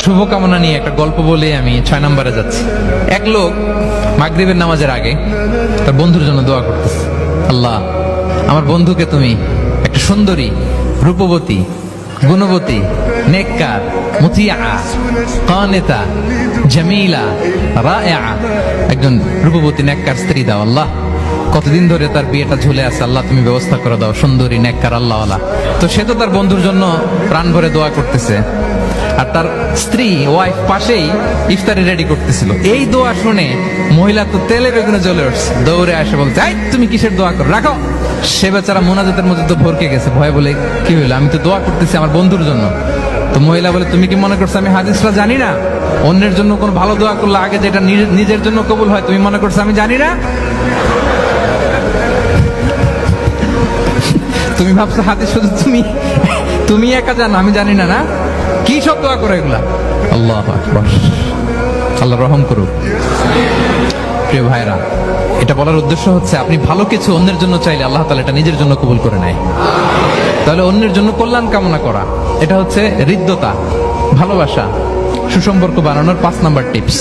শুভকামনা নিয়ে একটা গল্প বলে আমি 6 নম্বরে যাচ্ছি। এক লোক মাগরিবের নামাজের আগে তার বন্ধুর জন্য দোয়া করতেছে, আল্লাহ আমার বন্ধুকে তুমি একটা সুন্দরী, রূপবতী, গুণবতী, নেককার, মুতিয়া, কানেতা, জামিলা, রায়া একজন রূপবতী নেককার স্ত্রী দাও আল্লাহ। কতদিন ধরে তার বিয়েটা ঝুলে আছে, আল্লাহ তুমি ব্যবস্থা করে দাও, সুন্দরী নেককার আল্লাহওয়ালা। তো সে তো তার বন্ধুর জন্য প্রাণ ভরে দোয়া করতেছে, আর তার স্ত্রী ওয়াইফ পাশেই ইফতারি রেডি করতেছিল। এই দোয়া শুনে মহিলা তো তেলে বেগুনে জ্বলে উঠছে, দৌড়ে আসে বলছে, এই তুমি কিসের দোয়া করো, রাখো। সে বেচারা মোনাজাতের মধ্যে তো ভরকে গেছে, ভয় বলে কি হইলো, আমি তো দোয়া করতেছি আমার বন্ধুর জন্য। তো মহিলা বলে, তুমি কি মনে করছো আমি হাদিসটা জানি না? অন্যের জন্য কোন ভালো দোয়া করলে আগে যেটা নিজের জন্য কবুল হয়, তুমি মনে করছো আমি জানি না? তুমি ভাবছো হাদিস শুধু তুমি একা জানো, আমি জানি না? না, কি সব দোয়া করে এগুলা? আল্লাহু আকবার, আল্লাহ রহম করুক। প্রিয় ভাইরা, এটা বলার উদ্দেশ্য হচ্ছে আপনি ভালো কিছু অন্যের জন্য চাইলে আল্লাহ তাআলা এটা নিজের জন্য কবুল করে নেয়। তাহলে অন্যের জন্য কল্যাণ কামনা করা, এটা হচ্ছে হৃদ্যতা, ভালোবাসা, সুসম্পর্ক বানানোর 5 নাম্বার টিপস।